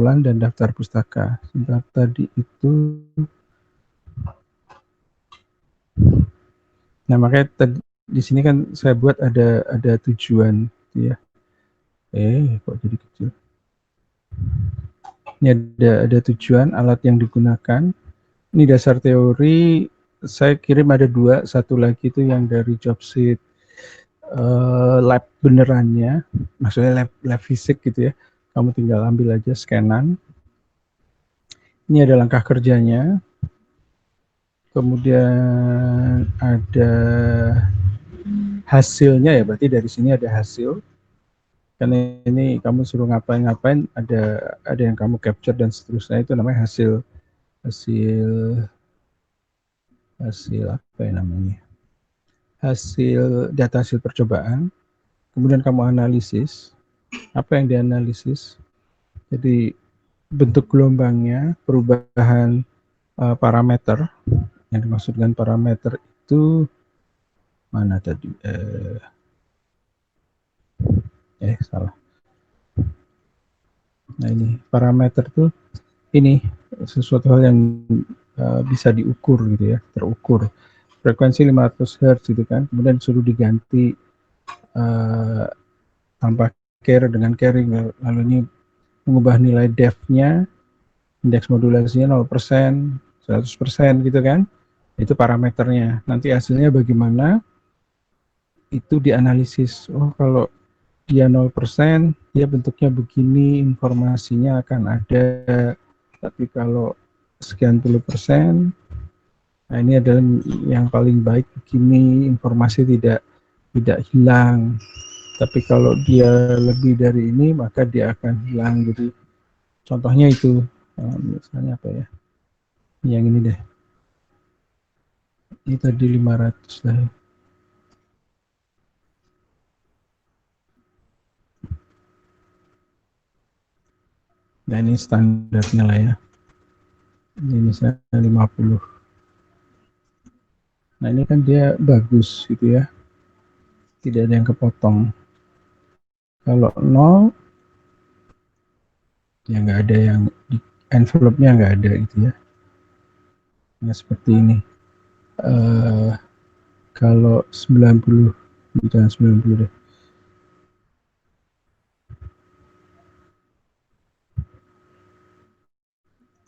pergaulan dan daftar pustaka. Sebentar, tadi itu. Nah, makanya di sini kan saya buat ada tujuan, ya. Kok jadi kecil? Ini ada tujuan alat yang digunakan. Ini dasar teori. Saya kirim ada 2, satu lagi itu yang dari job sheet lab benerannya, maksudnya lab fisik gitu ya. Kamu tinggal ambil aja scanan. Ini ada langkah kerjanya. Kemudian ada hasilnya ya, berarti dari sini ada hasil. Karena ini kamu suruh ngapain-ngapain, ada yang kamu capture dan seterusnya, itu namanya hasil apa ya namanya? Data hasil percobaan. Kemudian kamu analisis. Apa yang dianalisis? Jadi bentuk gelombangnya, perubahan parameter. Yang dimaksudkan parameter itu mana tadi? Salah. Nah, ini parameter tuh ini sesuatu hal yang bisa diukur gitu ya, terukur. Frekuensi 500 Hz gitu kan, kemudian suruh diganti tanpa carry dengan carrying, lalu ini mengubah nilai depth-nya, indeks modulasinya 0%, 100% gitu kan. Itu parameternya. Nanti hasilnya bagaimana? Itu dianalisis. Oh, kalau dia 0%, dia bentuknya begini, informasinya akan ada. Tapi kalau sekian puluh persen, nah ini adalah yang paling baik begini, informasi tidak hilang. Tapi kalau dia lebih dari ini, maka dia akan hilang. Jadi contohnya itu, misalnya apa ya? Yang ini deh. Ini tadi 500 lah. Nah, ini standarnya lah ya. Ini misalnya 50. Nah, ini kan dia bagus gitu ya. Tidak ada yang kepotong. Kalau 0, ya nggak ada yang di envelope-nya nggak ada gitu ya. Nah, seperti ini. Kalau 90, jangan 90 deh.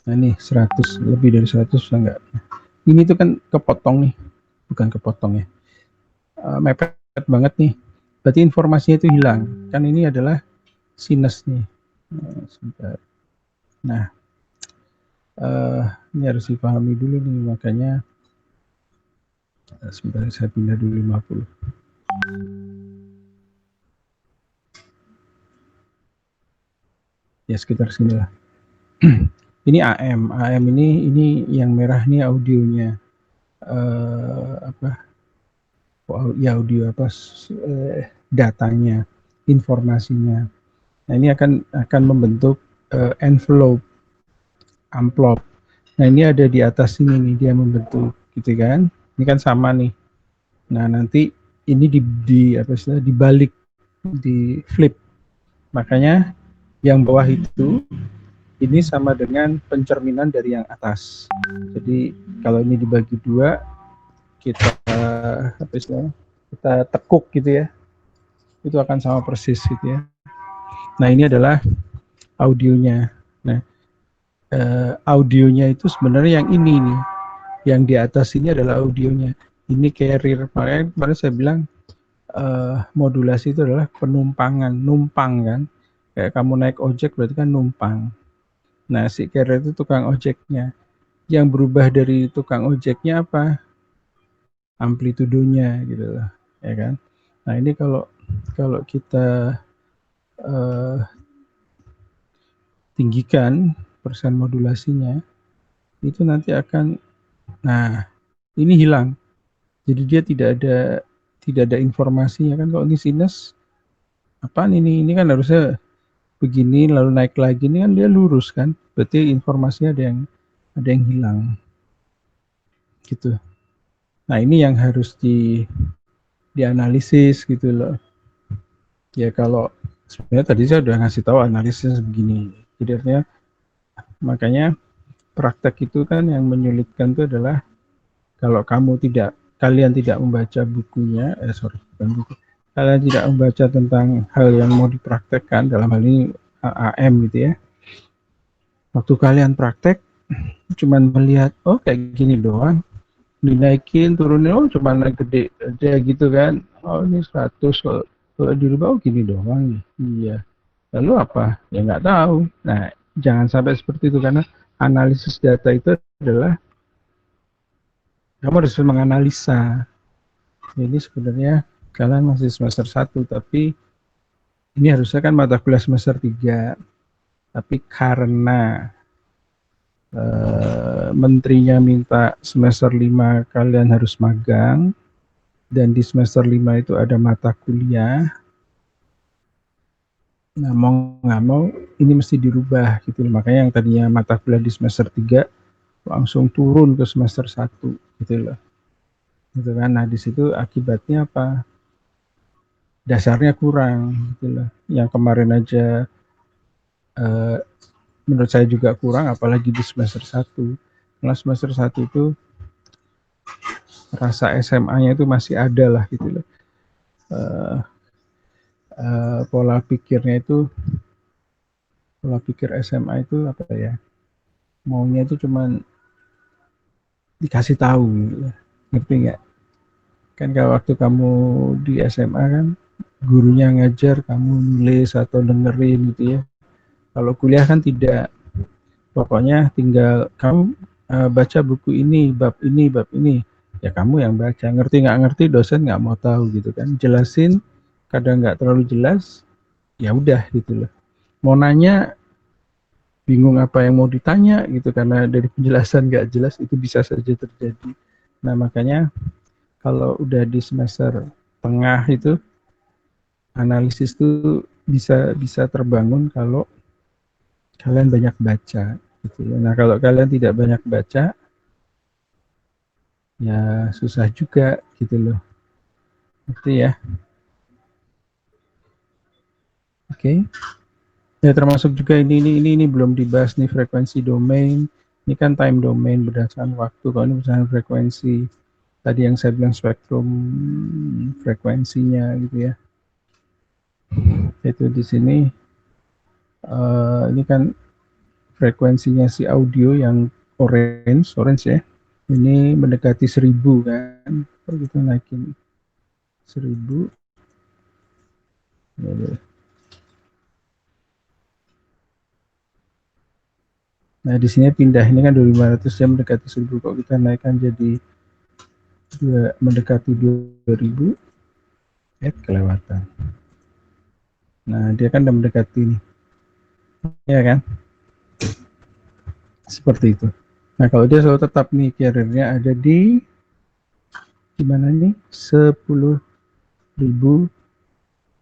Nah, ini 100, lebih dari 100 enggak. Ini tuh kan kepotong nih. Bukan kepotong ya. Mepet banget nih. Berarti informasinya itu hilang. Kan ini adalah sinus nih. Sebentar. Nah, ini harus dipahami dulu nih, makanya sebentar saya pindah dulu 50. Ya sekitar sini lah. Ini AM ini yang merah nih audionya. Audio datanya, informasinya. Nah, ini akan membentuk envelope, amplop. Nah, ini ada di atas sini nih, dia membentuk gitu kan. Ini kan sama nih. Nah, nanti ini dibalik, di flip. Makanya yang bawah itu ini sama dengan pencerminan dari yang atas. Jadi kalau ini dibagi 2, kita tekuk gitu ya, itu akan sama persis gitu ya. Nah, ini adalah audionya. Nah, audionya itu sebenarnya yang ini nih, yang di atas ini adalah audionya. Ini carrier. Makanya kemarin saya bilang modulasi itu adalah penumpangan, numpang kan. Kayak kamu naik ojek berarti kan numpang. Nah, si carrier itu tukang ojeknya. Yang berubah dari tukang ojeknya apa? Amplitudonya gitu loh, ya kan. Nah, ini kalau kita tinggikan persen modulasinya, itu nanti akan, nah ini hilang. Jadi dia tidak ada informasinya kan. Kalau ini sinus, apaan ini kan harusnya begini lalu naik lagi, ini kan dia lurus kan. Berarti informasinya ada yang hilang. Gitu. Nah, ini yang harus dianalisis gitu loh. Ya kalau sebenarnya tadi saya udah ngasih tahu analisisnya begini. Jadi artinya Makanya praktek itu kan yang menyulitkan itu adalah kalau kalian tidak membaca bukunya, bukan buku, kalian tidak membaca tentang hal yang mau dipraktekkan, dalam hal ini AM gitu ya. Waktu kalian praktek, cuman melihat, oh kayak gini doang, dinaikin, turunin, oh cuma naik gede aja gitu kan, oh ini 100, kalau dirubah, oh gini doang, iya. Lalu apa? Ya nggak tahu. Nah, jangan sampai seperti itu, karena analisis data itu adalah kamu harus menganalisa. Jadi sebenarnya kalian masih semester 1, tapi ini harusnya kan mata kuliah semester 3. Tapi karena menterinya minta semester 5 kalian harus magang, dan di semester 5 itu ada mata kuliah, nah mau nggak mau ini mesti dirubah gitu. Makanya yang tadinya mata kuliah di semester 3 langsung turun ke semester 1 gitu loh. Gitu kan. Nah, di situ akibatnya apa? Dasarnya kurang gitu loh. Yang kemarin aja menurut saya juga kurang, apalagi di semester 1. Karena semester 1 itu rasa SMA-nya itu masih ada lah gitu loh. Pola pikir SMA itu apa ya? Maunya itu cuman dikasih tahu gitu loh. Ngerti nggak? Kan kalau waktu kamu di SMA kan gurunya ngajar, kamu nulis atau dengerin gitu ya. Kalau kuliah kan tidak. Pokoknya tinggal kamu baca buku ini, bab ini, bab ini. Ya kamu yang baca. Ngerti nggak ngerti, dosen nggak mau tahu gitu kan. Jelasin, kadang nggak terlalu jelas, ya udah gitu loh. Mau nanya, bingung apa yang mau ditanya gitu, karena dari penjelasan nggak jelas, itu bisa saja terjadi. Nah, makanya kalau udah di semester tengah itu, analisis itu bisa terbangun kalau kalian banyak baca gitu. Nah, kalau kalian tidak banyak baca, ya susah juga gitu loh. Ngerti ya? Oke. Ya, termasuk juga ini belum dibahas nih, frekuensi domain. Ini kan time domain berdasarkan waktu. Kalau ini berdasarkan frekuensi, tadi yang saya bilang spektrum frekuensinya gitu ya. Itu di sini ini kan frekuensinya si audio yang orange ya. Ini mendekati 1000 kan. Kalau kita naikin 1000, ya. Nah, di sini pindah, ini kan 2500 jam mendekati 1000, kok kita naikkan jadi mendekati 2000, kelewatan. Nah, dia kan udah mendekati nih. Ya kan? Seperti itu. Nah, kalau dia selalu tetap nih carrier-nya ada di gimana nih? 10.000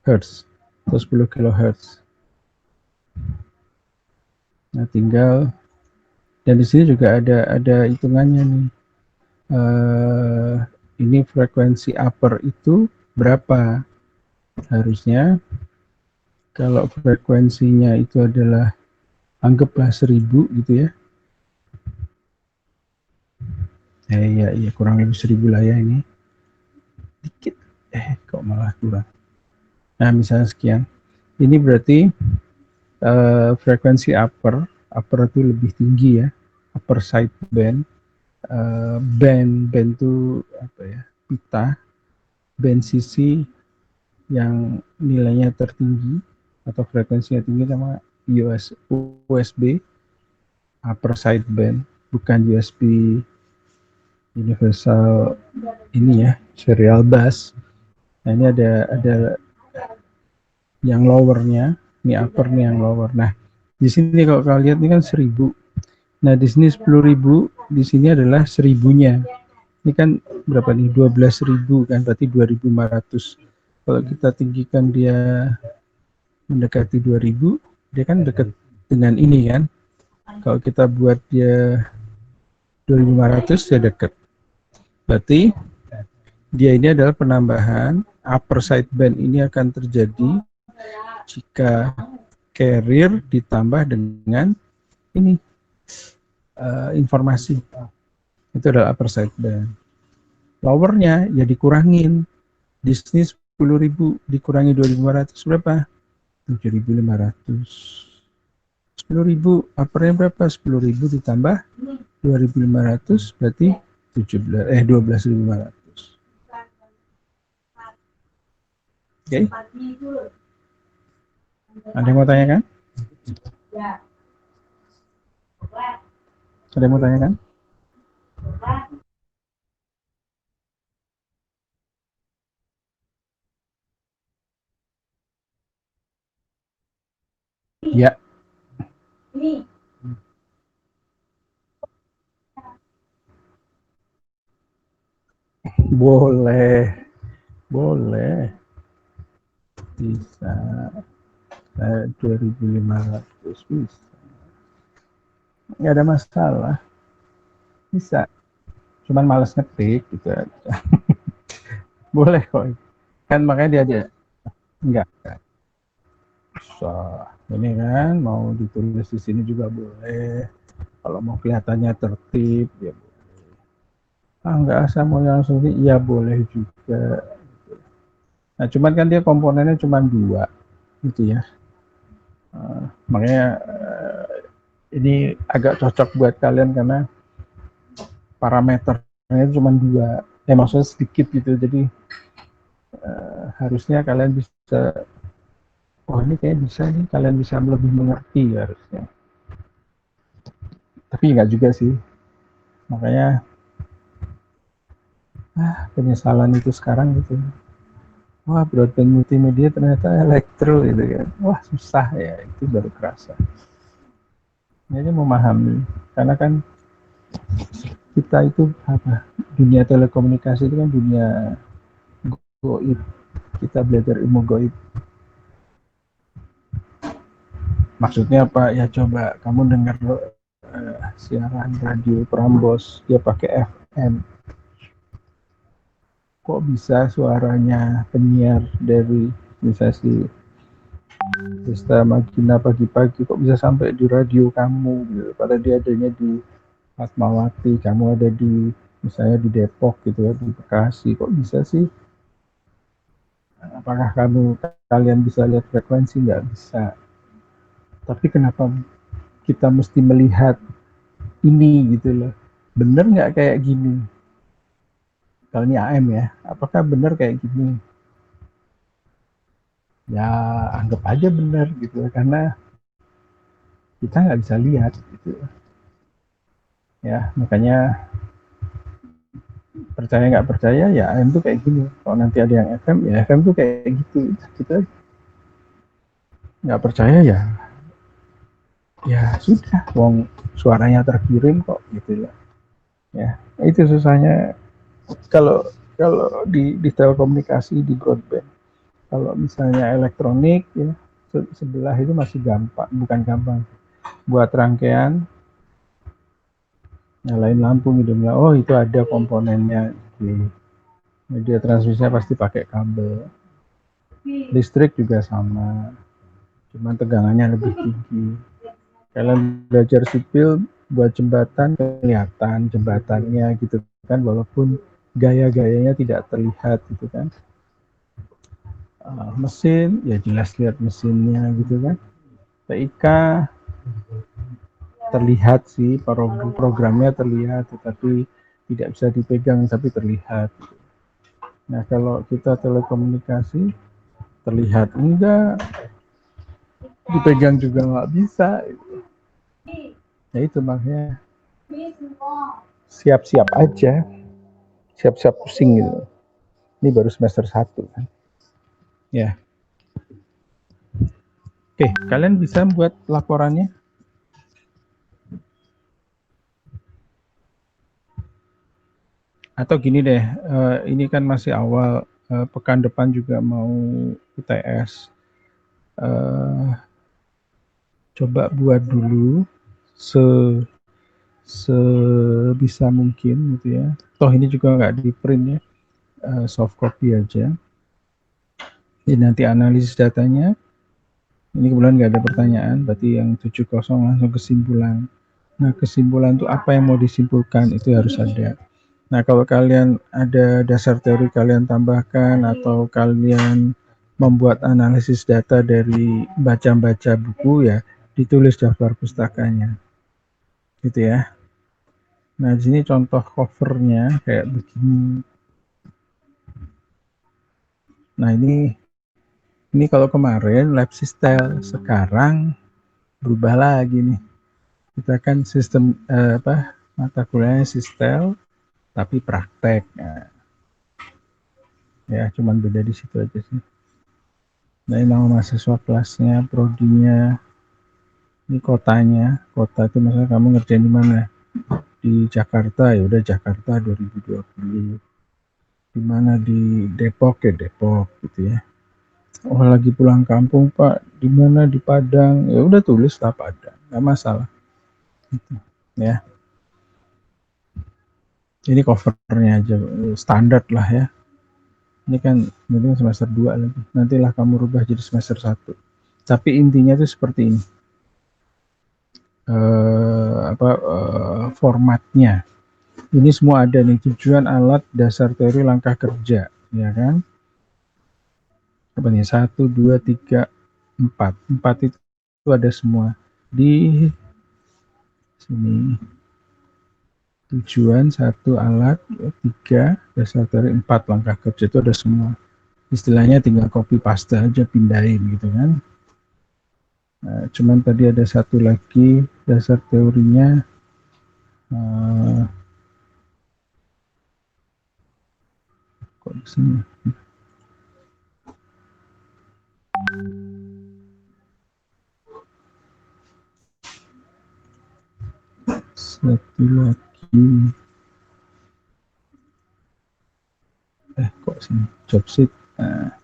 Hz atau 10 kHz. Nah, tinggal, dan di sini juga ada hitungannya nih. Ini frekuensi upper itu berapa? Harusnya kalau frekuensinya itu adalah anggaplah 1000 gitu ya. Iya, kurang lebih 1000 lah ya ini. Dikit. Kok malah kurang. Nah, misalnya sekian. Ini berarti frekuensi upper itu lebih tinggi ya. Upper side band. Band itu apa ya? Pita. Band sisi yang nilainya tertinggi atau frekuensinya tinggi sama USB upper side band, bukan USB universal ini ya, serial bus. Nah, ini ada yang lowernya, ini upper nih yang lower. Nah, di sini kalau kalian lihat ini kan 1000. Nah, di sini 10.000, di sini adalah 1000-nya. Ini kan berapa nih? 12.000 kan, berarti 2500. Kalau kita tinggikan dia mendekati 2000, dia kan dekat dengan ini kan. Kalau kita buat dia 2500, dia dekat. Berarti dia ini adalah penambahan upper side band, ini akan terjadi jika carrier ditambah dengan ini informasi. Itu adalah upper sideband. Lowernya ya dikurangin. Disney 10.000 dikurangi 2.500 berapa? 7.500. 10.000 uppernya berapa? 10.000 ditambah 2.500 berarti 12.500. Oke. Ada yang mau tanyakan? Ada yang mau tanyakan? Ya. Boleh. Boleh. Bisa. 2.500 bisa. Nggak ada masalah. Bisa. Cuman males ngetik gitu aja. Boleh kok. Kan makanya dia enggak. So, ini kan mau ditulis di sini juga boleh. Kalau mau kelihatannya tertib ya boleh. Enggak asal mau langsung ini, iya boleh juga. Nah, cuman kan dia komponennya cuma 2 gitu ya. Makanya ini agak cocok buat kalian karena parameternya cuma 2. Maksudnya sedikit gitu. Jadi harusnya kalian bisa, ini kayak bisa nih, kalian bisa lebih mengerti harusnya. Tapi enggak juga sih. Makanya penyesalan itu sekarang gitu. Wah, broadband multimedia ternyata elektro gitu kan. Wah, susah ya, itu baru kerasa. Jadi memahami, karena kan kita itu dunia telekomunikasi itu kan dunia goib. Kita belajar ilmu goib. Maksudnya apa? Ya coba kamu dengar siaran radio Prambos, dia pakai FM. Kok bisa suaranya penyiar dari misalnya si Desta Magina pagi-pagi kok bisa sampai di radio kamu gitu. Padahal dia adanya di Fatmawati, kamu ada di misalnya di Depok gitu ya, di Bekasi, kok bisa sih? Apakah kalian bisa lihat frekuensi? Nggak bisa. Tapi kenapa kita mesti melihat ini gitu loh? Bener nggak kayak gini? Kalau ini AM ya, apakah bener kayak gini? Ya anggap aja bener gitu, karena kita nggak bisa lihat gitu. Ya makanya percaya nggak percaya ya AM tuh kayak gini. Kalau nanti ada yang FM ya FM tuh kayak gitu. Kita nggak percaya ya sudah, wong suaranya terkirim kok gitu ya. Ya itu susahnya kalau kalau di telekomunikasi, di broadband. Kalau misalnya elektronik ya sebelah itu masih gampang, bukan gampang. Buat rangkaian nyalain lampu gitu, oh itu ada komponennya di media transmisinya pasti pakai kabel. Listrik juga sama, cuman tegangannya lebih tinggi. Kalian belajar sipil buat jembatan kelihatan jembatannya gitu kan, walaupun gaya-gayanya tidak terlihat gitu kan. Mesin ya jelas lihat mesinnya gitu kan. TIK terlihat sih, programnya terlihat tetapi tidak bisa dipegang tapi terlihat. Nah kalau kita telekomunikasi terlihat enggak, dipegang juga nggak bisa. Ya itu makanya siap-siap aja, siap-siap pusing gitu. Ini baru semester 1 kan. Ya. Oke, kalian bisa buat laporannya. Atau gini deh, ini kan masih awal, pekan depan juga mau UTS. Coba buat dulu sebisa mungkin gitu ya. Toh ini juga nggak di print ya, soft copy aja. Jadi nanti analisis datanya. Ini kebetulan nggak ada pertanyaan, berarti yang 70 langsung kesimpulan. Nah, kesimpulan itu apa yang mau disimpulkan itu harus ada. Nah, kalau kalian ada dasar teori kalian tambahkan atau kalian membuat analisis data dari baca-baca buku ya, ditulis daftar pustakanya. Gitu ya. Nah, di sini contoh covernya kayak begini. Nah, ini kalau kemarin lab style, sekarang berubah lagi nih. Kita kan sistem mata kuliahnya sistem tapi praktek. Nah, ya cuman beda di situ aja sih. Nah, ini nama mahasiswa kelasnya, prodinya, ini kotanya. Kota itu misalnya kamu ngerjain di mana? Di Jakarta, ya udah Jakarta 2020. Di mana di Depok ya Depok gitu ya. Oh lagi pulang kampung Pak, di mana di Padang, ya udah tulis lah Padang, nggak masalah. Gitu. Ya, ini covernya aja standar lah ya. Ini kan semester 2 lagi. Nantilah kamu rubah jadi semester 1. Tapi intinya itu seperti ini. Formatnya. Ini semua ada nih, tujuan, alat, dasar teori, langkah kerja, ya kan? Apa nih? 1, 2, 3, 4. 4 itu ada semua. Di sini tujuan, 1 alat, 3 dasar teori, 4 langkah kerja itu ada semua. Istilahnya tinggal copy paste aja, pindahin gitu kan. Nah, cuman tadi ada satu lagi dasar teorinya. Kok di sini? Satu lagi. Kok sini? Job sheet. Nah,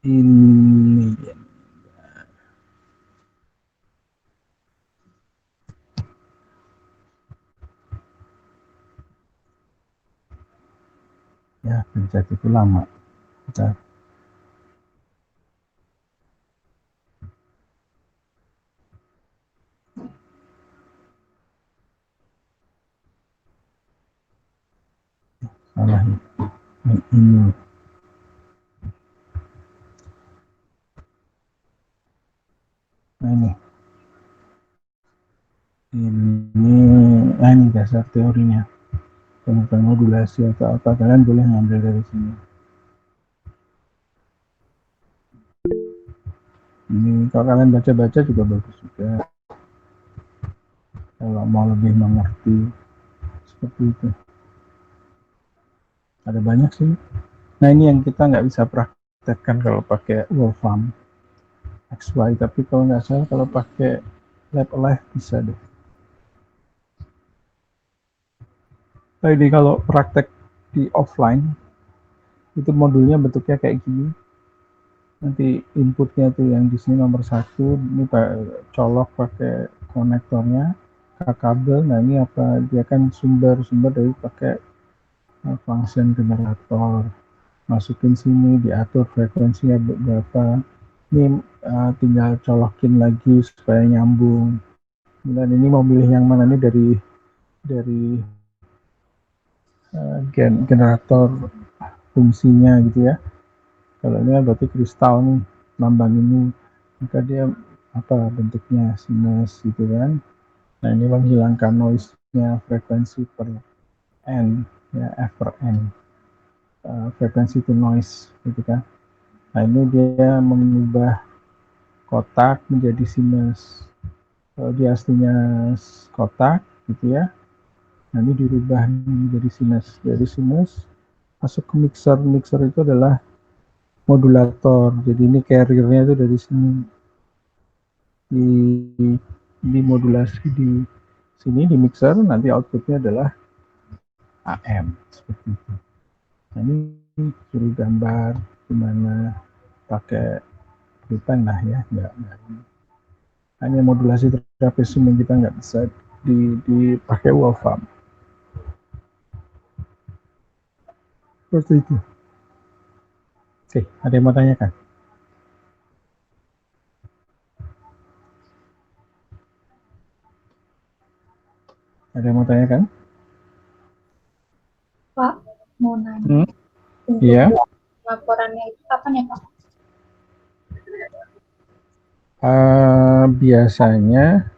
ini ya pencet itu lama. Bentar. Salah ini. Nah, ini dasar teorinya. Tentang modulasi atau apa kalian boleh ngambil dari sini. Ini kalau kalian baca-baca juga bagus juga. Kalau mau lebih mengerti seperti itu. Ada banyak sih. Nah ini yang kita nggak bisa praktekkan kalau pakai Wolfram XY, tapi kalau nggak salah kalau pakai Lab Alive bisa deh. Nah ini kalau praktek di offline itu modulnya bentuknya kayak gini. Nanti inputnya tuh yang di sini nomor 1, ini colok pakai konektornya ke kabel. Nah ini apa, dia kan sumber dari pakai function generator, masukin sini, diatur frekuensinya berapa. Ini tinggal colokin lagi supaya nyambung. Dan ini mau milih yang mana nih dari generator fungsinya gitu ya. Kalau ini berarti kristal nih, lambang ini, maka dia apa bentuknya sinus gitu kan. Nah ini menghilangkan noise-nya, frekuensi per n, ya f per n, frekuensi to noise gitu kan. Nah ini dia mengubah kotak menjadi sinus. Kalau dia aslinya kotak gitu ya, nanti dirubah menjadi sinus. Dari sinus masuk ke mixer. Mixer itu adalah modulator. Jadi ini carrier-nya itu dari sini dimodulasi di sini di mixer, nanti outputnya adalah AM seperti itu. Nah, ini suruh gambar gimana pakai pulpen lah ya, nggak hanya modulasi trapesium yang kita nggak bisa dipakai Wolfram seperti itu. Oke, ada yang mau tanyakan? Ada yang mau tanya kan? Pak, mau nanya. Untuk Iya. laporannya itu kapan ya Pak? Biasanya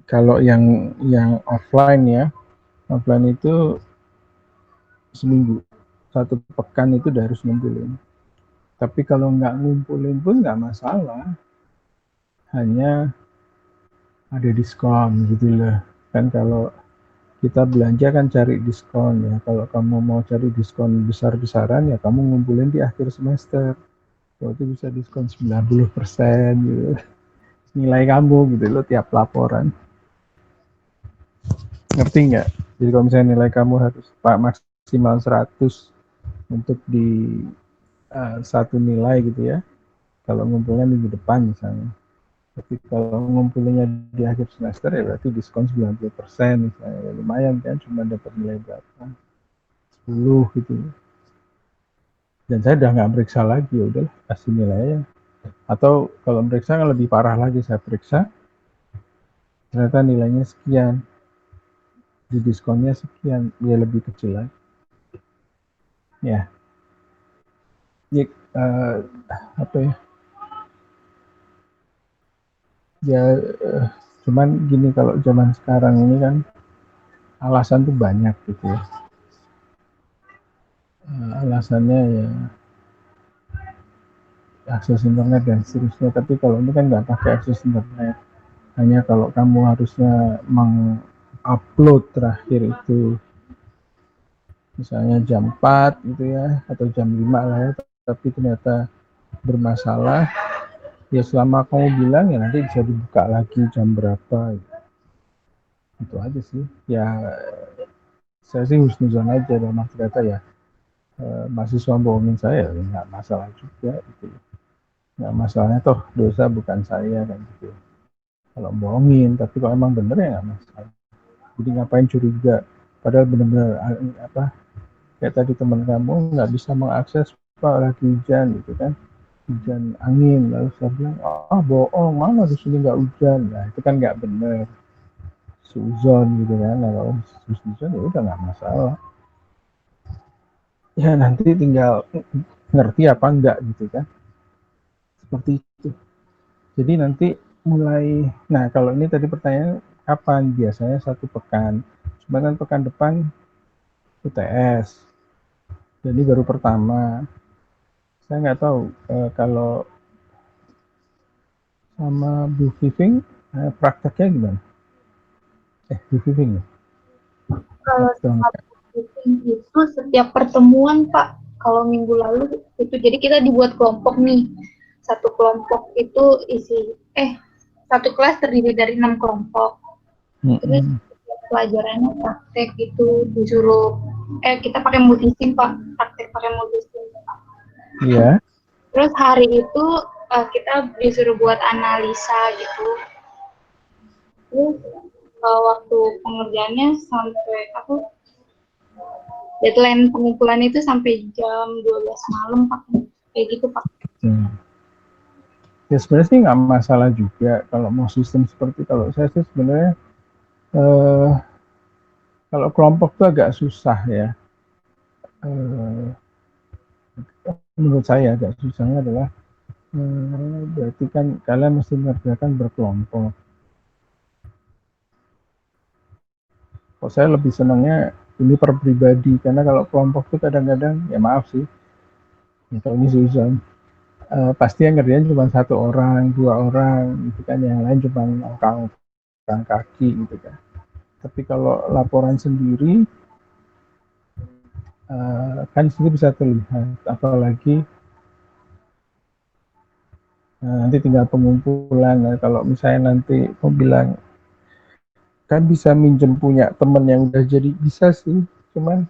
kalau yang offline itu seminggu, 1 pekan itu udah harus ngumpulin. Tapi kalau nggak ngumpulin pun nggak masalah, hanya ada diskon gitu loh. Kan kalau kita belanja kan cari diskon ya. Kalau kamu mau cari diskon besar-besaran ya kamu ngumpulin di akhir semester. Kalau itu bisa diskon 90% gitu. Nilai kamu gitu loh tiap laporan. Ngerti nggak? Jadi kalau misalnya nilai kamu harus maksimal 100 untuk di satu nilai gitu ya. Kalau ngumpulnya minggu depan misalnya. Tapi kalau ngumpulinnya di akhir semester ya berarti diskon 90% misalnya. Ya, lumayan kan cuma dapat nilai berapa? 10 gitu. Dan saya udah nggak periksa lagi, ya udah kasih nilainya. Atau kalau meriksa kan lebih parah lagi, saya periksa ternyata nilainya sekian, di diskonnya sekian, ya lebih kecil lagi. Ya, ya apa ya? Ya cuman gini kalau zaman sekarang ini kan alasan tuh banyak gitu ya. Alasannya ya akses internet dan seterusnya. Tapi kalau ini kan nggak pakai akses internet. Hanya kalau kamu harusnya mengupload terakhir itu misalnya jam 4 gitu ya atau jam 5 lah ya, tapi ternyata bermasalah, ya selama kamu bilang ya nanti bisa dibuka lagi jam berapa gitu. Itu aja sih ya, saya sih husnuzon aja dalam arti kata ya mahasiswa bohongin saya ya nggak masalah juga gitu, nggak masalahnya toh dosa bukan saya kan gitu kalau bohongin, tapi kalau emang bener ya nggak masalah. Jadi ngapain curiga, padahal bener-bener apa kayak tadi teman kamu nggak bisa mengakses pak lagi hujan gitu kan, hujan angin, lalu saya bilang bohong mana di sini nggak hujan, nah itu kan nggak bener, suzon gitu kan. Nah kalau suzon ya udah nggak masalah, ya nanti tinggal ngerti apa enggak gitu kan, seperti itu. Jadi nanti mulai, nah kalau ini tadi pertanyaan kapan, biasanya 1 pekan, cuma kan pekan depan UTS, jadi baru pertama. Saya nggak tahu kalau sama Bu Viving prakteknya gimana? Bu Viving ya? Kalau Atau enggak? meeting itu setiap pertemuan Pak, kalau minggu lalu itu jadi kita dibuat kelompok nih. Satu kelompok itu satu kelas terdiri dari 6 kelompok. Terus Mm-mm. pelajarannya praktek itu disuruh kita pakai multisim Pak, praktek pakai multisim. Iya. Terus hari itu kita disuruh buat analisa gitu. Terus waktu pengerjaannya sampai deadline pengumpulan itu sampai jam 12 malam Pak, kayak gitu Pak. Ya sebenarnya sih nggak masalah juga kalau mau sistem seperti, kalau saya sih sebenarnya eh, kalau kelompok tuh agak susah ya. Eh, Menurut saya agak susahnya adalah berarti kan kalian mesti mengerjakan berkelompok. Kalau saya lebih senangnya ini per pribadi, karena kalau kelompok tuh kadang-kadang ya maaf sih, ya kalau ini susah. Pasti yang ngerjain cuma 1 orang, 2 orang, gitu kan, yang lain cuma angkat kaki gitu kan. Tapi kalau laporan sendiri kan sini bisa terlihat, apalagi nanti tinggal pengumpulan. Nah, kalau misalnya nanti mau bilang kan bisa minjem punya temen yang udah jadi, bisa sih, cuman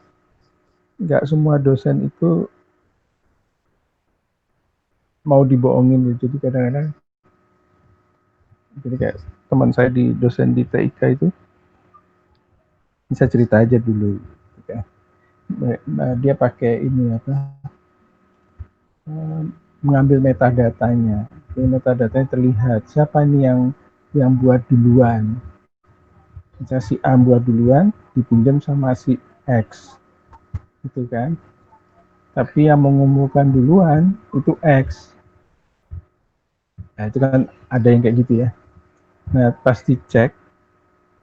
nggak semua dosen itu mau dibohongin gitu. Jadi kadang-kadang, jadi kayak teman saya di dosen di TIK itu bisa cerita aja dulu gitu kan. Nah, dia pakai ini apa, mengambil metadatanya. Jadi metadatanya terlihat siapa nih yang buat duluan. Misalnya si A buat duluan, dipinjam sama si X, gitu kan. Tapi yang mengumpulkan duluan itu X. Nah itu kan ada yang kayak gitu ya. Nah pasti cek,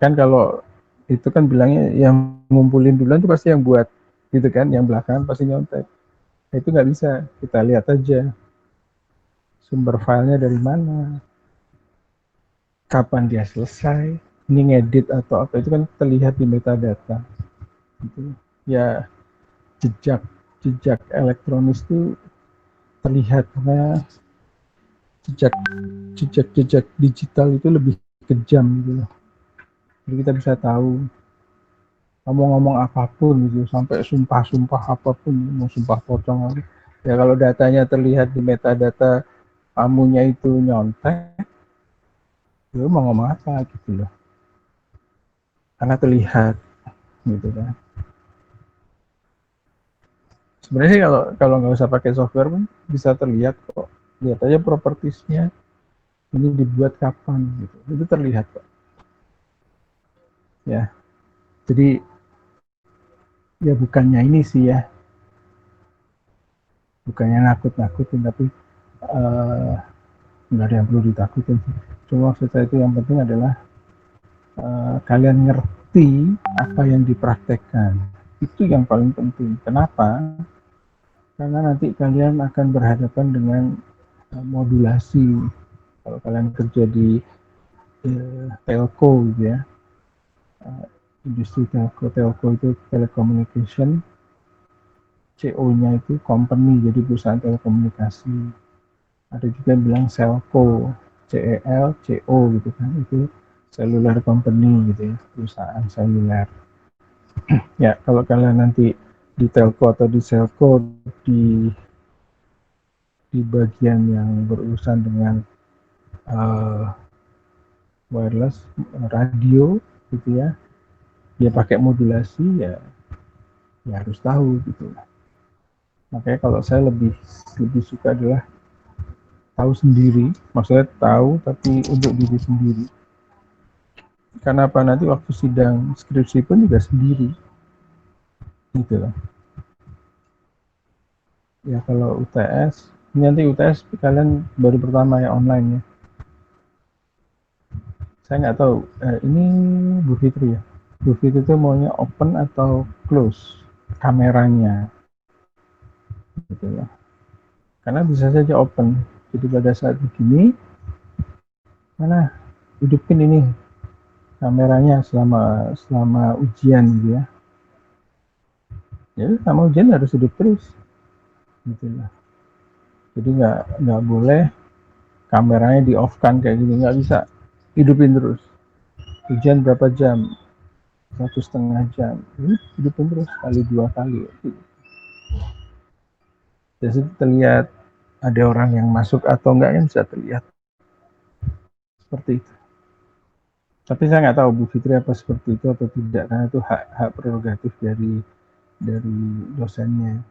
kan kalau itu kan bilangnya yang ngumpulin duluan itu pasti yang buat, gitu kan, yang belakangan pasti nyontek. Nah, itu nggak bisa, kita lihat aja sumber filenya dari mana, kapan dia selesai, ini ngedit atau apa, itu kan terlihat di metadata. Gitu. Ya jejak jejak elektronis itu terlihat, karena jejak jejak digital itu lebih kejam gitu. Jadi kita bisa tahu kamu ngomong apapun gitu, sampai sumpah-sumpah apapun, mau sumpah pocong apa. Ya kalau datanya terlihat di metadata kamunya itu nyontek, lu mau ngomong apa gitu loh. Karena terlihat gitu kan. Sebenarnya sih kalau kalau nggak usah pakai software pun bisa terlihat kok. Lihat aja propertiesnya, ini dibuat kapan gitu. Itu terlihat kok. Ya. Jadi ya bukannya ini sih ya, bukannya nakut-nakutin, tapi uh, nggak ada yang perlu ditakutin. Cuma maksud saya itu yang penting adalah kalian ngerti apa yang dipraktekkan. Itu yang paling penting. Kenapa? Karena nanti kalian akan berhadapan dengan modulasi. Kalau kalian kerja di telco gitu ya, industri telco itu telecommunication, CO-nya itu company, jadi perusahaan telekomunikasi. Ada juga yang bilang Selco, CEL, CO gitu kan, itu cellular company gitu ya, perusahaan seluler. Ya, kalau kalian nanti di telco atau di Selco di bagian yang berurusan dengan uh, wireless radio gitu ya, dia pakai modulasi ya, ya harus tahu gitu. Makanya kalau saya lebih suka adalah tahu sendiri, maksudnya tahu tapi untuk diri sendiri. Karena apa, nanti waktu sidang skripsi pun juga sendiri gitu loh. Ya kalau UTS, ini nanti UTS kalian baru pertama ya online ya. Saya nggak tahu, ini Bu Fitri ya. Bu Fitri itu maunya open atau close kameranya gitu ya. Karena bisa saja open. Jadi pada saat begini, mana hidupin ini kameranya selama selama ujian gitu ya. Ya sama ujian harus hidup terus gitu lah. Jadi nggak boleh kameranya di off kan kayak gini, nggak bisa, hidupin terus. Ujian berapa jam, 1,5 jam, hidupin terus kali 2 kali. Jadi terlihat ada orang yang masuk atau enggak kan bisa terlihat seperti itu. Tapi saya nggak tahu Bu Fitri apa seperti itu atau tidak, karena itu hak hak prerogatif dari dosennya.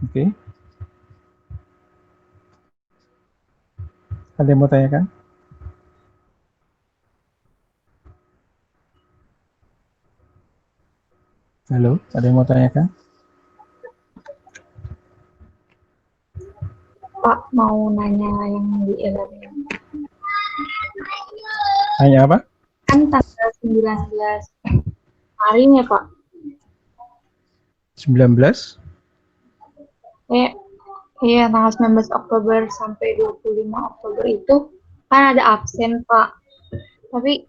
Oke, okay. Ada yang mau tanyakan? Halo, ada yang mau tanyakan? Pak mau nanya yang di e-learning. Hanya apa? Kan tanggal 19 Maret ya Pak? 19? Iya, tanggal 19 Oktober sampai 25 Oktober itu kan ada absen Pak. Tapi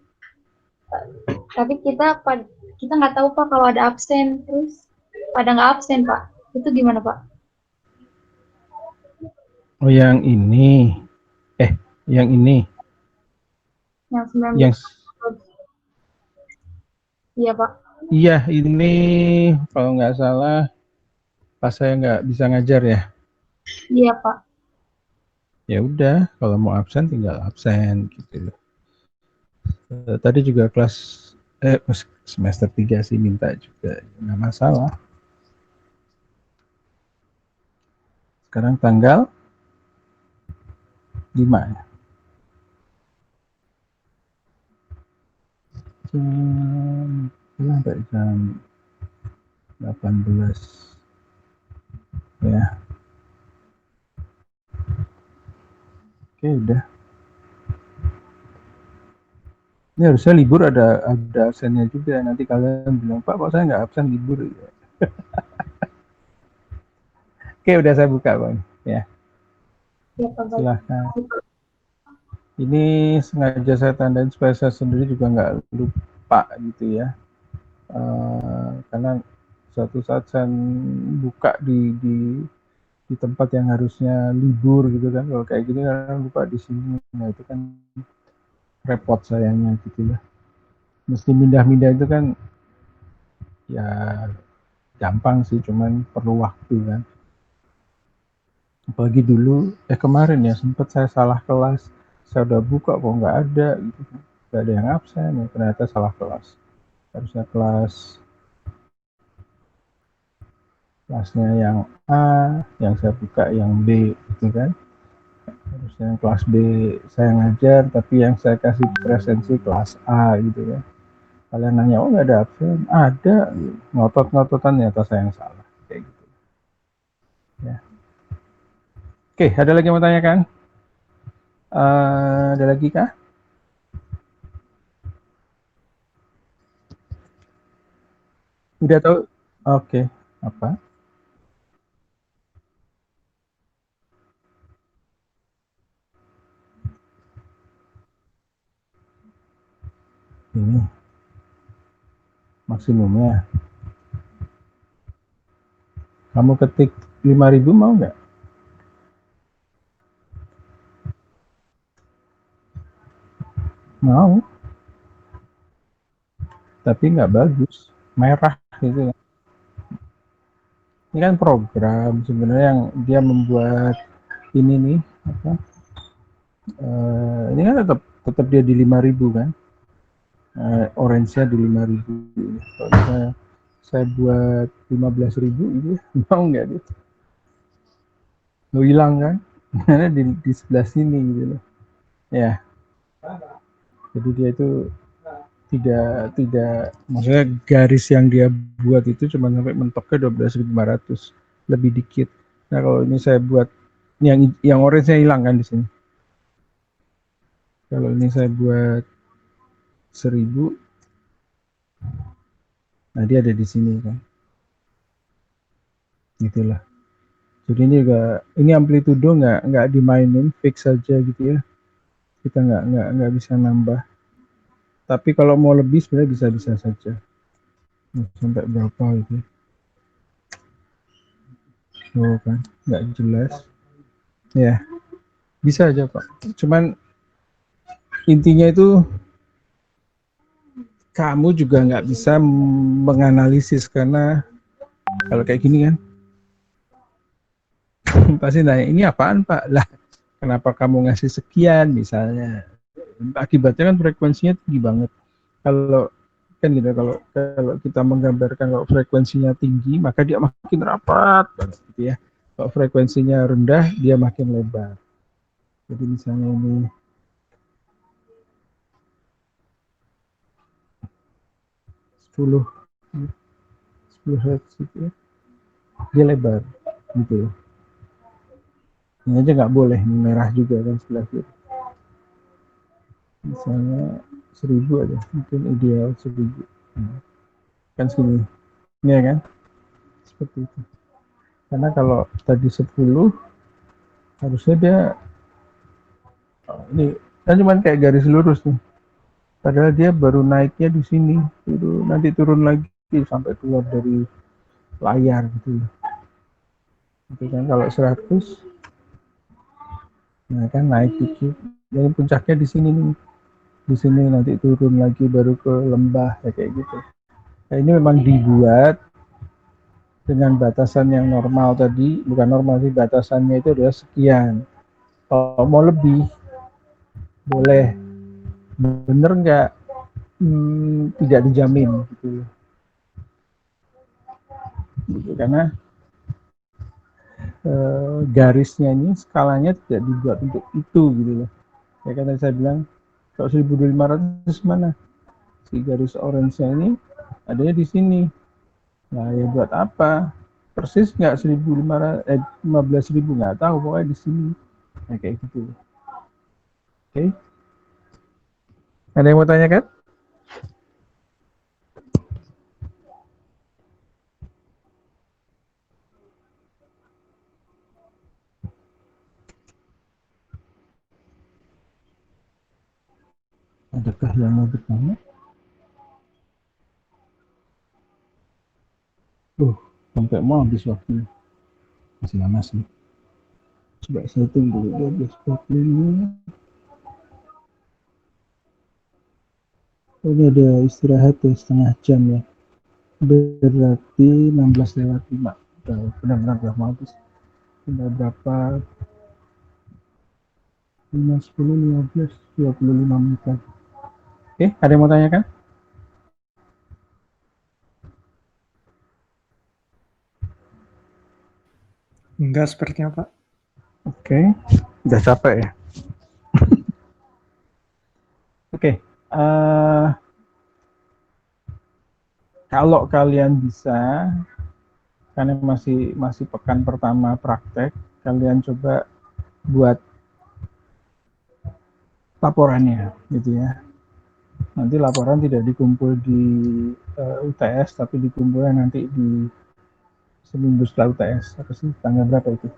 kita nggak tahu Pak kalau ada absen, terus pada nggak absen Pak. Itu gimana Pak? Oh yang ini, yang ini, Yang 19 yang Oktober. Iya Pak. iya ini kalau nggak salah pas saya nggak bisa ngajar ya. Iya Pak. Ya udah, kalau mau absen tinggal absen gitu loh. Tadi juga kelas semester 3 sih minta juga, nggak masalah. Sekarang tanggal 5 ya. sampai jam 18 ya. Oke, udah. Ini harusnya libur ada absennya juga. Nanti kalian bilang, Pak, kok saya nggak absen libur? Oke, udah saya buka, Bang. Ya, Ya, Pak. silahkan. Ini sengaja saya tandain supaya saya sendiri juga nggak lupa gitu ya. Karena suatu saat saya buka di tempat yang harusnya libur gitu kan, kalau kayak gini kan lupa di sini, nah itu kan repot sayangnya gitu ya. Mesti pindah-pindah itu kan ya gampang sih, cuman perlu waktu kan. Apalagi dulu kemarin ya sempat saya salah kelas, saya udah buka kok nggak ada gitu, nggak ada yang absen ya, ternyata salah kelas. Harusnya kelasnya yang A, yang saya buka yang B gitu kan. Harusnya yang kelas B saya ngajar, tapi yang saya kasih presensi kelas A gitu ya. Kalian nanya, oh nggak ada absen? Ada, ngotot-ngototan ternyata saya yang salah. Kayak gitu. Ya. Oke, ada lagi yang mau tanyakan? Ada lagi kah? Udah tahu? Oke, apa? Ini maksimumnya. Kamu ketik 5.000 mau nggak? Mau, tapi nggak bagus. Merah gitu. Ini kan program sebenarnya yang dia membuat ini nih apa? Ini kan tetap dia di 5.000 kan? Orange-nya di 5.000. Kalau saya buat 15.000 itu mau nggak dia? Lo hilang kan? Karena di sebelah sini gitu loh. Ya, jadi dia itu tidak maksudnya garis yang dia buat itu cuma sampai mentoknya 12.500, lebih dikit. Nah kalau ini saya buat yang orange-nya hilang kan di sini. Kalau ini saya buat 1.000, nah dia ada di sini kan. Itulah. Jadi ini amplitudo nggak dimainin, fix saja gitu ya. Kita nggak bisa nambah. Tapi kalau mau lebih sebenarnya bisa saja. Nah, sampai berapa itu? Oh kan, nggak jelas. Ya, bisa aja Pak. Cuman intinya itu kamu juga nggak bisa menganalisis karena kalau kayak gini kan pasti nanya ini apaan Pak lah, kenapa kamu ngasih sekian misalnya, akibatnya kan frekuensinya tinggi banget. Kalau kan gitu, kalau kita menggambarkan kalau frekuensinya tinggi maka dia makin rapat banget gitu ya. Kalau frekuensinya rendah dia makin lebar. Jadi misalnya ini 10 10 Hz gitu ya, dia lebar gitu. Ini aja nggak boleh merah juga kan sebelah kiri. Misalnya 1.000 aja, mungkin ideal 1.000. Nah, kan segini, ya kan? Seperti itu. Karena kalau tadi 10, harusnya dia ini kan cuma kayak garis lurus nih. Padahal dia baru naiknya di sini, nanti turun lagi sampai keluar dari layar gitu. Itu kan kalau 100, nah kan naik dikit. Jadi puncaknya di sini nih. Di sini nanti turun lagi baru ke lembah ya kayak gitu. Nah, ini memang dibuat dengan batasan yang normal tadi, bukan normal sih, batasannya itu adalah sekian. Kalau mau lebih boleh, bener nggak? Tidak dijamin gitu. Karena garisnya ini skalanya tidak dibuat untuk itu gitu loh. Ya kan tadi saya bilang kalau 1.500 mana? Si garis orange-nya ini adanya di sini. Nah, ya buat apa? Persis nggak 15.000 nggak tahu, pokoknya di sini. Nah, kayak gitu. Oke. Ada yang mau tanya kan? Adakah yang mau bertanya? Sampai mau habis waktu. Masih lama sih. Coba saya tunggu 12.45. Ini ada istirahat ya setengah jam ya. Berarti 16:05. Benar-benar udah mau habis. Udah berapa? 5, 10, 15, 25 menit lagi. Oke, ada yang mau tanyakan? Enggak sepertinya, Pak. Oke, udah capek ya. Oke, kalau kalian bisa, karena masih pekan pertama praktek, kalian coba buat laporannya, gitu ya. Nanti laporan tidak dikumpul di UTS, tapi dikumpulnya nanti di seminggu setelah UTS. Apa sih, tanggal berapa itu?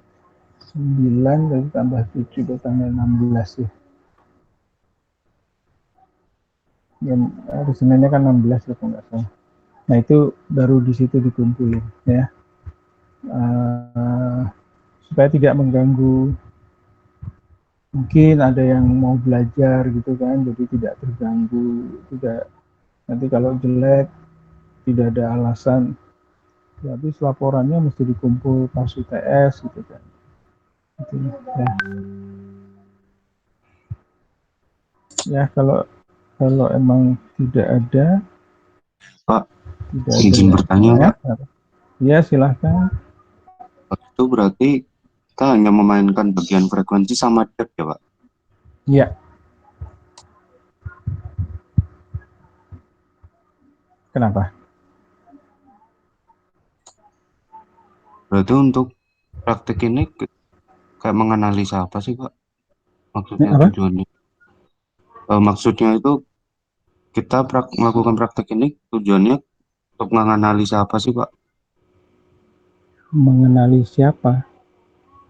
9 dari tambah 7 dari tanggal 16 ya. Yang hari Seninnya kan 16 ya, kalau nggak salah. Nah, itu baru di situ dikumpulin ya. Supaya tidak mengganggu, mungkin ada yang mau belajar gitu kan, jadi tidak terganggu, tidak nanti kalau jelek tidak ada alasan. Tapi laporannya mesti dikumpul pas UTS gitu kan. Gitu, ya. Ya kalau emang tidak ada, Pak, tidak izin ada bertanya, ya, Pak. ya silahkan. Itu berarti kita hanya memainkan bagian frekuensi sama depth ya, Pak? Iya. Kenapa? Berarti untuk praktek ini kayak menganalisa apa sih, Pak? Maksudnya Apa? tujuannya? Maksudnya itu kita melakukan praktek ini tujuannya untuk menganalisa apa sih, Pak? Mengenali siapa?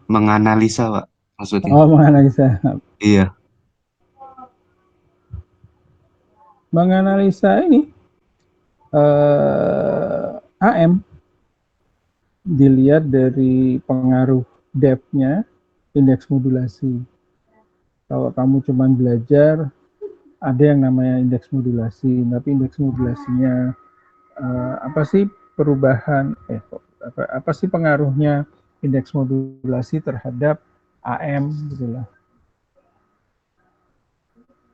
Menganalisa, Pak, maksudnya. Oh, menganalisa. Iya. Menganalisa ini AM, dilihat dari pengaruh depth-nya, indeks modulasi. Kalau kamu cuma belajar, ada yang namanya indeks modulasi, tapi indeks modulasinya apa sih perubahan, apa sih pengaruhnya indeks modulasi terhadap AM gitu lah.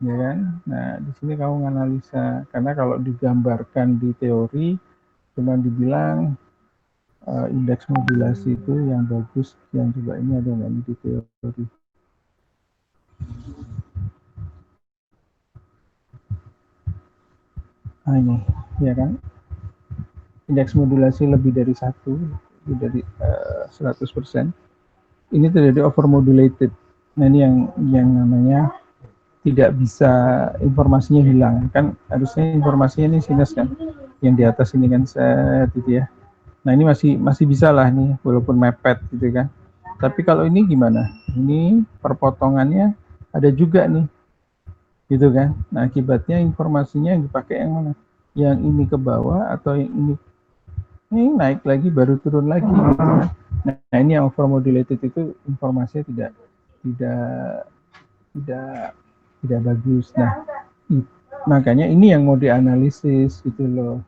Ya kan? Nah, di sini kamu menganalisa, karena kalau digambarkan di teori cuma dibilang indeks modulasi itu yang bagus, yang coba ini ada nggak di teori. Nah ini, ya kan? Indeks modulasi lebih dari 1, lebih dari 100%. Ini terjadi overmodulated. Nah ini yang namanya tidak bisa, informasinya hilang. Kan harusnya informasinya ini sinus kan, yang di atas ini kan set gitu ya. Nah ini masih bisa lah nih, walaupun mepet gitu kan. Tapi kalau ini gimana? Ini perpotongannya ada juga nih, gitu kan. Nah akibatnya informasinya yang dipakai yang mana? Yang ini ke bawah atau yang ini naik lagi baru turun lagi, gitu kan. Nah ini yang overmodulated itu informasinya tidak bagus. Nah makanya ini yang mau dianalisis gitu loh.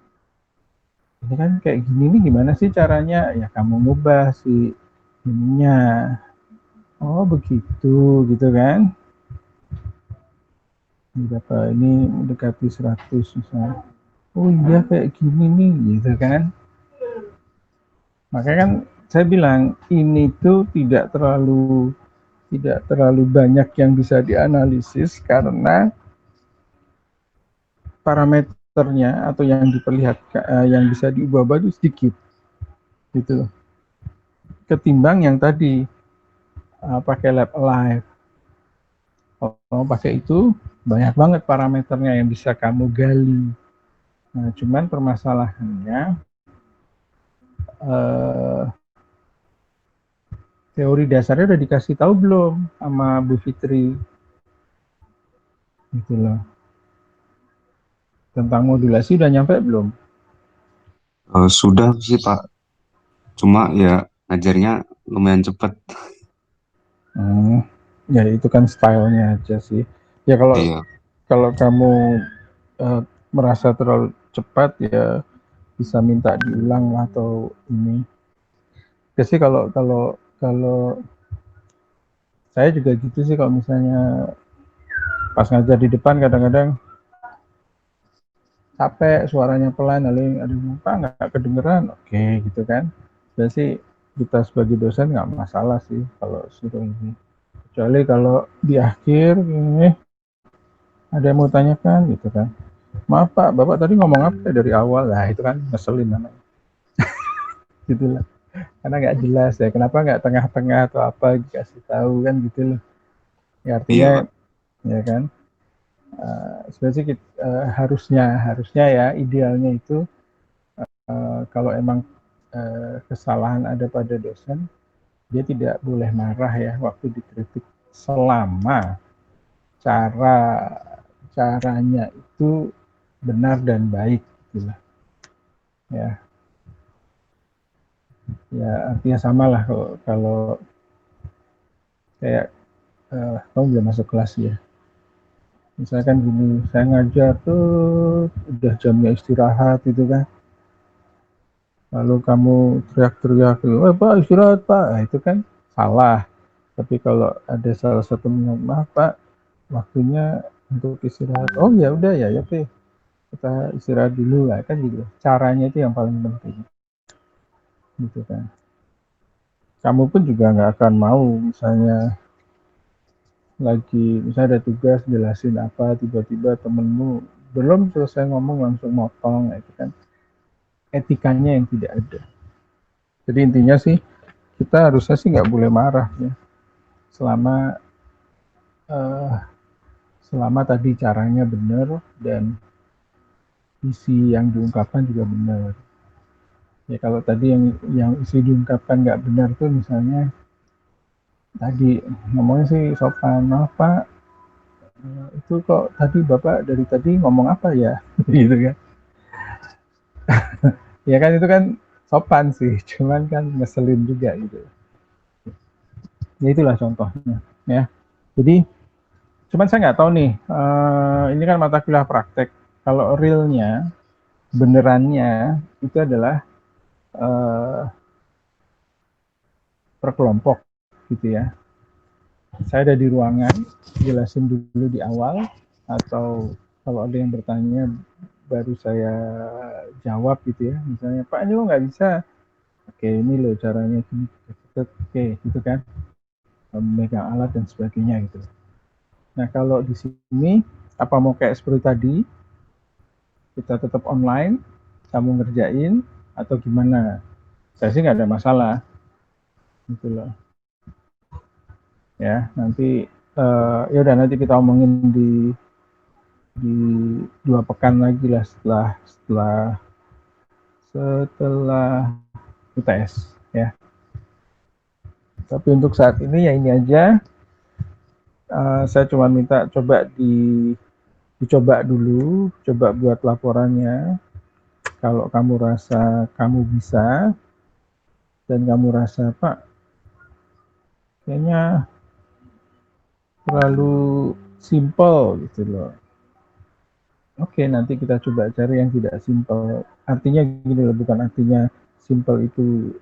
Ini kan kayak gini nih, gimana sih caranya? Ya kamu ngubah si ininya. Oh begitu, gitu kan. Berapa ini mendekati 100 misalnya. Oh iya kayak gini nih, gitu kan. Makanya kan saya bilang ini tuh tidak terlalu banyak yang bisa dianalisis, karena parameter parameternya atau yang diperlihatkan, yang bisa diubah-ubah itu sedikit, gitu. Ketimbang yang tadi pakai lab alive. Kalau pakai itu banyak banget parameternya yang bisa kamu gali. Nah, cuman permasalahannya teori dasarnya udah dikasih tahu belum sama Bu Fitri, gitu loh. Tentang modulasi udah nyampe belum? Sudah sih Pak, cuma ya ngajarnya lumayan cepet. Ya itu kan stylenya aja sih. Ya kalau Iya, kalau kamu merasa terlalu cepat ya bisa minta diulang lah atau ini. Ya sih kalau kalau kalau saya juga gitu sih kalau misalnya pas ngajar di depan kadang-kadang capek suaranya pelan lalu ada apa nggak kedengeran oke gitu kan. Jadi kita sebagai dosen nggak masalah sih kalau suruh ini. Kecuali kalau di akhir ini ada yang mau tanyakan gitu kan. Maaf Pak, Bapak tadi ngomong apa dari awal? Lah itu kan ngeselin namanya. Gitu lah. Karena nggak jelas ya. Kenapa nggak tengah-tengah atau apa dikasih tahu kan gitu loh. Ya iya artinya Pak. ya kan. Sebenarnya harusnya ya idealnya itu kalau emang kesalahan ada pada dosen, dia tidak boleh marah ya waktu dikritik selama caranya itu benar dan baik gitu lah. Ya, ya artinya sama lah kalau kayak kamu udah masuk kelas ya. Misalkan gini, saya ngajar tuh udah jamnya istirahat gitu kan. Lalu kamu teriak-teriak, Pak istirahat Pak, nah, itu kan salah. Tapi kalau ada salah satu maaf Pak, waktunya untuk istirahat. Oh ya udah ya, oke kita istirahat dulu lah kan gitu. Caranya itu yang paling penting, gitu kan. Kamu pun juga nggak akan mau misalnya lagi misalnya ada tugas jelasin apa tiba-tiba temenmu belum selesai ngomong langsung motong, nah, itu kan etikanya yang tidak ada. Jadi intinya sih kita harusnya sih nggak boleh marah ya selama eh, selama tadi caranya benar dan isi yang diungkapkan juga benar. Ya kalau tadi yang isi diungkapkan nggak benar tuh misalnya tadi ngomongnya sih sopan, maaf Pak, itu kok tadi Bapak dari tadi ngomong apa ya, gitu kan? Ya kan itu kan sopan sih, cuman kan ngeselin juga gitu. Ya itulah contohnya, ya. Jadi cuman saya nggak tahu nih, ini kan mata kuliah praktek. Kalau realnya, benerannya itu adalah per kelompok gitu ya. Saya ada di ruangan, jelasin dulu di awal, atau kalau ada yang bertanya baru saya jawab gitu ya. Misalnya, Pak ini lo nggak bisa, oke ini loh caranya gini, oke gitu kan, memegang alat dan sebagainya gitu. Nah kalau di sini, apa mau kayak seperti tadi, kita tetap online, kamu ngerjain, atau gimana? Saya sih nggak ada masalah, gitu loh. Ya nanti ya udah nanti kita omongin di 2 pekan lagi lah setelah UTS ya. Tapi untuk saat ini ya ini aja. Saya cuma minta coba dicoba dulu, coba buat laporannya. Kalau kamu rasa kamu bisa dan kamu rasa Pak kayaknya terlalu simple gitu loh. Oke, nanti kita coba cari yang tidak simple. Artinya gini loh, bukan artinya simple itu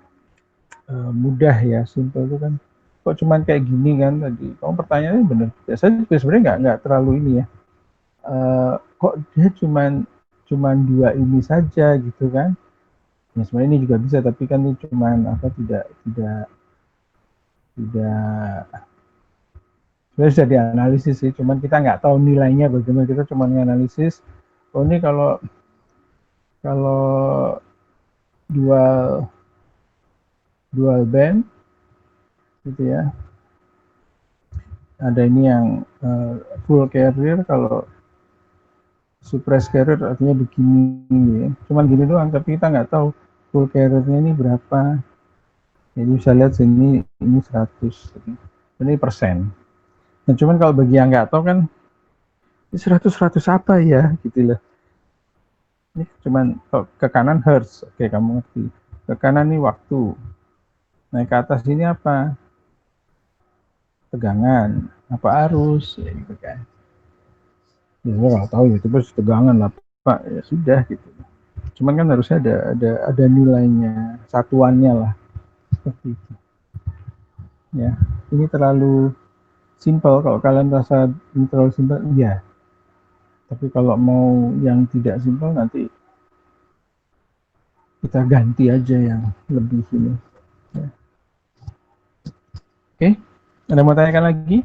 mudah ya. Simple itu kan kok cuman kayak gini kan tadi. Kamu pertanyaannya benar. Ya, saya juga sebenarnya nggak terlalu ini ya. Kok dia cuman 2 ini saja gitu kan? Ya sebenarnya ini juga bisa, tapi kan ini cuman apa tidak sebenarnya sudah dianalisis sih. Cuman kita nggak tahu nilainya bagaimana. Kita cuma menganalisis. Oh ini kalau Kalau dual band gitu ya, ada ini yang full carrier. Kalau suppress carrier artinya begini ya. Cuman gini doang, tapi kita nggak tahu full carriernya ini berapa. Jadi bisa lihat sini ini 100, ini persen. Nah, cuman kalau bagi yang nggak tahu kan 100 apa ya gitu loh. Ini cuman ke kanan hertz, oke kamu ngerti. Ke kanan ini waktu. Naik ke atas ini apa? Tegangan, apa arus, ya gitu kan. Ya nggak tahu ya, itu tegangan lah Pak, ya sudah gitu. Cuman kan harusnya ada nilainya, satuannya lah seperti itu. Ya, ini terlalu simple. Kalau kalian rasa ini terlalu simple, iya. Tapi kalau mau yang tidak simple nanti kita ganti aja yang lebih ini. Ya. Oke, ada mau tanyakan lagi?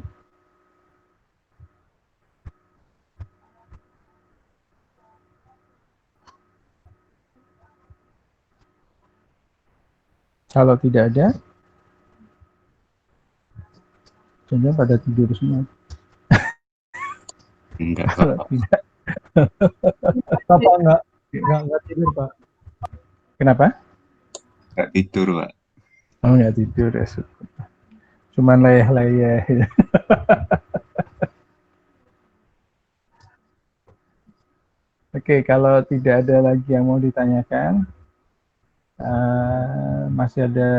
Kalau tidak ada, jangan pada tidur semua. Enggak, Kalau Pak. tidak, Apa enggak tidur, Pak? kenapa? Enggak tidur, Pak. Oh nggak tidur ya, cuman leyeh-leyeh. Oke, kalau tidak ada lagi yang mau ditanyakan, masih ada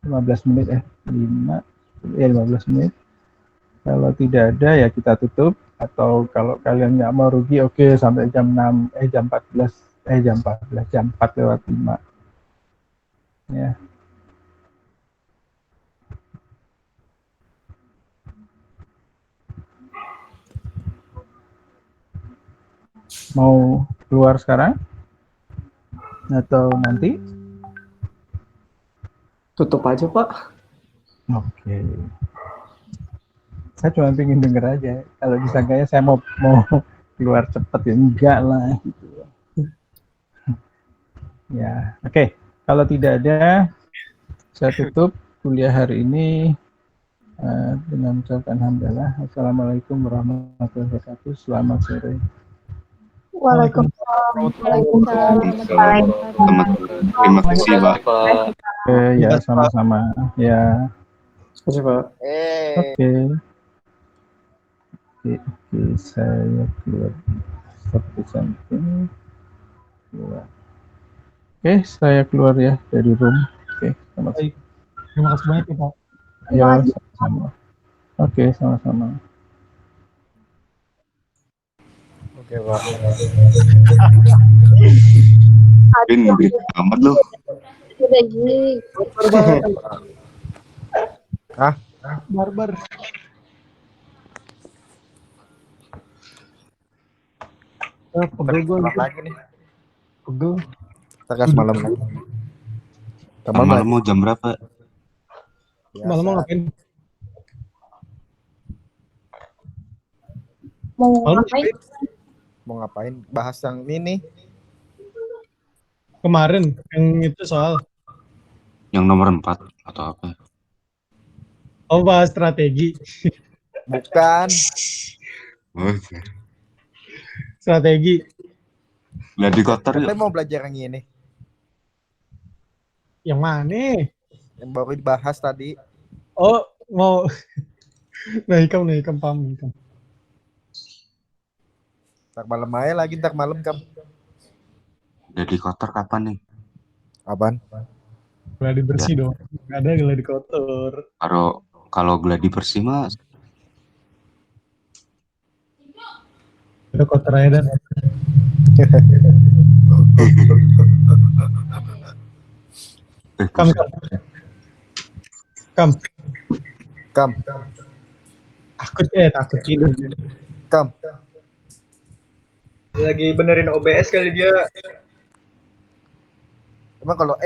15 menit 15 menit. Kalau tidak ada ya kita tutup, atau kalau kalian nggak mau rugi, oke, sampai jam 6, jam 14, jam 4 lewat 5. Ya. Mau keluar sekarang atau nanti? Tutup aja, Pak. Oke. Saya cuma pengen denger aja. Kalau disangkanya saya mau keluar cepet, ya enggak lah. Gitu. Ya, oke. Kalau tidak ada, saya tutup kuliah hari ini dengan ucapan hamdalah. Assalamualaikum warahmatullahi wabarakatuh. Selamat sore. Waalaikumsalam. Terima kasih, Pak. Ya, sama-sama. Ya, Terima kasih, Pak. oke. Oke, saya keluar. Seperti samping. Oke, saya keluar ya dari room. Oke, sama-sama. Baik. Terima kasih banyak ya, Pak. Ya, sama-sama. Oke, sama-sama. Oke, Pak. Pin, berisik amat lu. Udah Ji. Hah? Barbar. Pegel gue lagi nih. Pegel. Terkas malam lagi. Malam mau jam berapa? Malam mau ngapain? Mau Malam ngapain? Mau ngapain? Bahas yang ini. Kemarin yang itu soal Yang nomor 4 atau apa? bahas strategi. Bukan. Oh, Strategi. gladi kotor Kita yuk. mau belajar yang ini. Yang mana? Yang baru dibahas tadi. Oh, mau nah, ikam paham. Ntar malam aja lagi, ntar malam kam. Gladi kotor kapan nih? Apaan? Gladi bersih dong. Nggak ada gladi kotor. Kalau gladi bersih mah Udah kotor aja dan. Kam. Takut tidur. Kam. Lagi benerin OBS kali dia. Emang kalau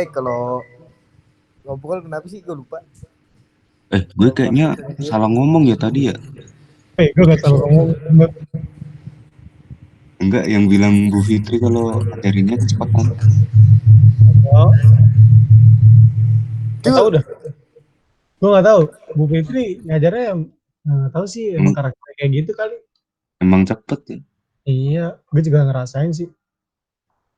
ngobrol kenapa sih? Gue lupa. gue kayaknya salah ngomong ya tadi ya. Gue gak salah ngomong. Enggak, yang bilang Bu Fitri kalau ngajarinnya kecepatan. Oh, Itu nggak tahu dah. Gue nggak tahu. Bu Fitri ngajarnya nggak tahu sih emang Emang, karakter kayak gitu kali. emang cepet ya. Iya, gue juga ngerasain sih.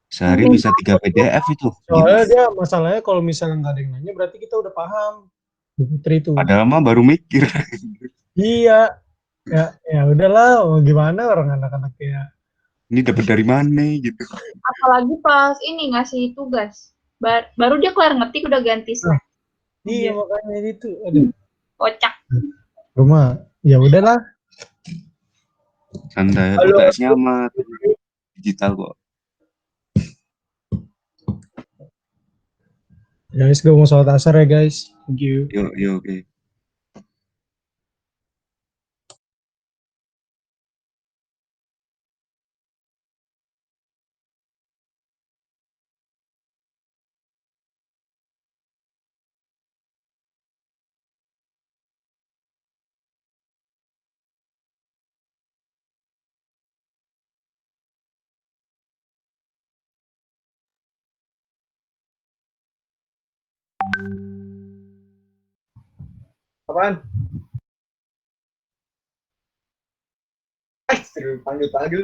Sehari bisa 3 PDF itu. Soalnya Gila. dia masalahnya kalau misalnya nggak ada yang nanya berarti kita udah paham. Bu Fitri itu. Padahal mah baru mikir. Iya, ya ya udahlah, mau gimana orang anak-anak kayak Ini dapat dari mana gitu. Apalagi pas ini ngasih tugas. Baru dia kelar ngetik udah ganti ah, slide. iya Iya. makanya itu. Aduh, Kocak. rumah ya udahlah. Santai, Halo. UTS-nya amat digital kok. Guys, gue mau sholat asar ya guys. Thank you. Yuk, yuk, oke. Apaan? Panggil-panggil.